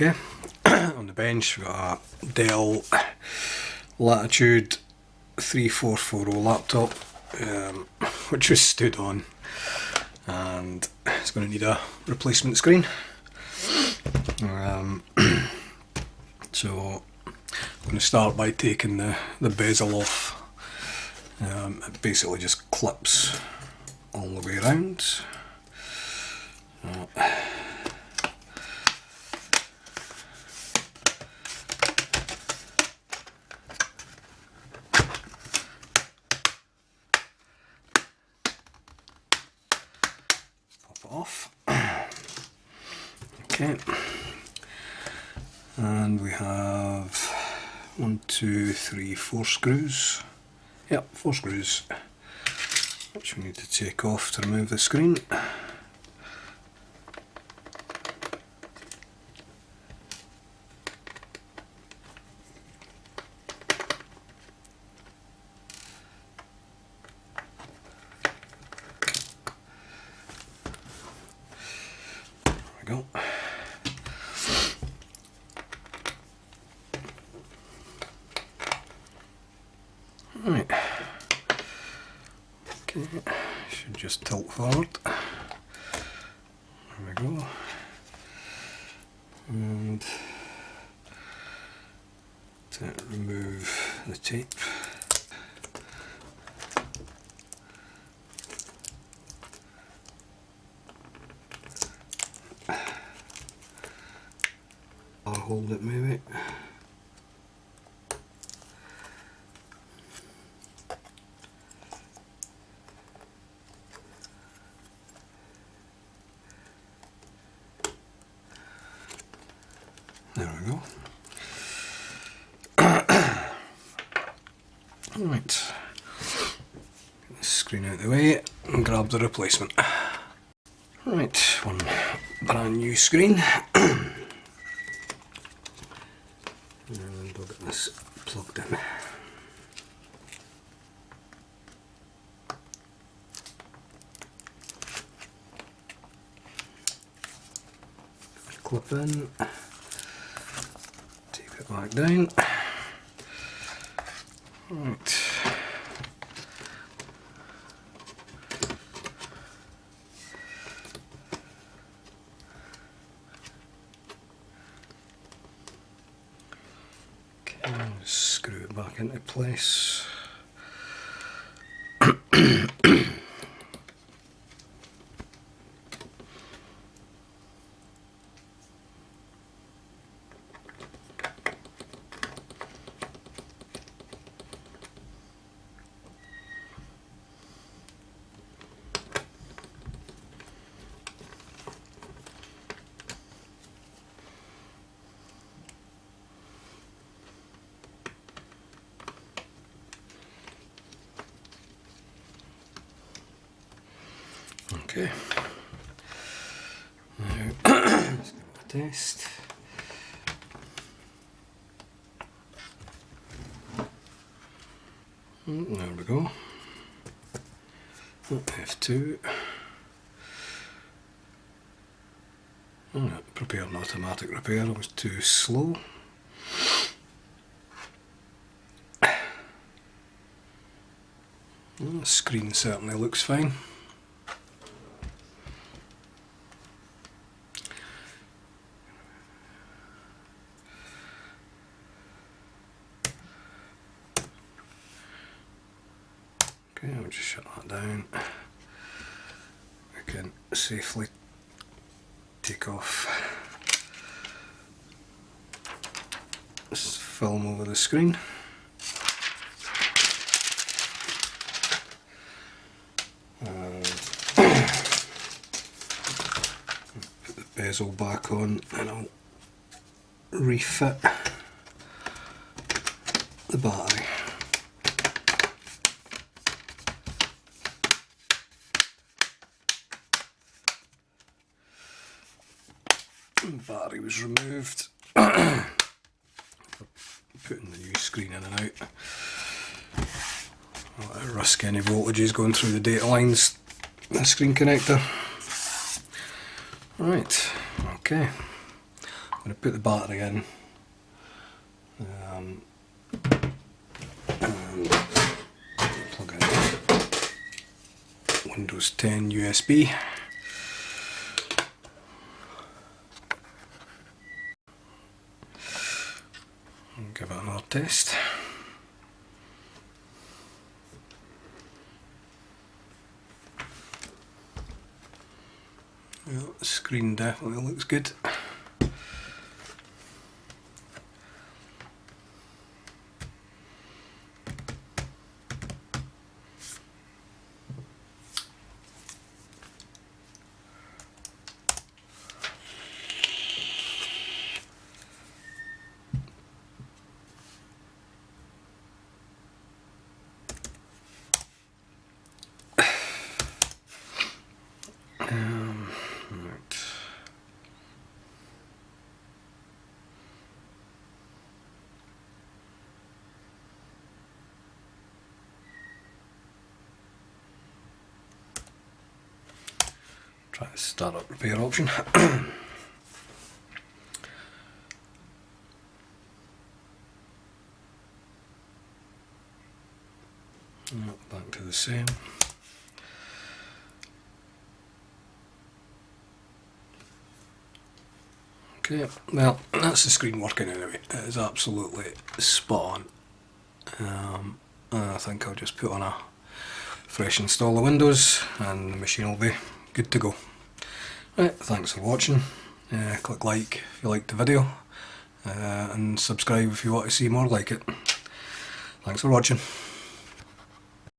Okay, on the bench we've got a Dell Latitude 3440 laptop, which was stood on, and it's going to need a replacement screen. So I'm going to start by taking the bezel off. It basically just clips all the way around. Pop it off. Okay. And we have 1, 2, 3, 4 screws. Yep, 4 screws, which we need to take off to remove the screen. There we go. Right, okay, should just tilt forward. There we go. And to remove the tape. I'll hold it maybe. There we go. Right, get the screen out of the way and grab the replacement. Right, one brand new screen. And we'll get this plugged in. Clip in. Take it back down. Right. Okay, screw it back into place. Okay, now let's give it a test. There we go. F2. Prepare an automatic repair, it was too slow. The screen certainly looks fine. Okay, I'll just shut that down. We can safely take off this film over the screen. Put the bezel back on and I'll refit the battery. Battery was removed. Putting the new screen in and out. I'll let it risk any voltages going through the data lines, the screen connector. Right, okay. I'm going to put the battery in. And plug in Windows 10 USB. And give it another test. Yeah, the screen definitely looks good. Right. Try the start up repair option. Back to the same. Okay, well, that's the screen working anyway. It is absolutely spot on. I think I'll just put on a fresh install of Windows and the machine will be good to go. Right, thanks for watching. Click like if you liked the video, and subscribe if you want to see more like it. Thanks for watching.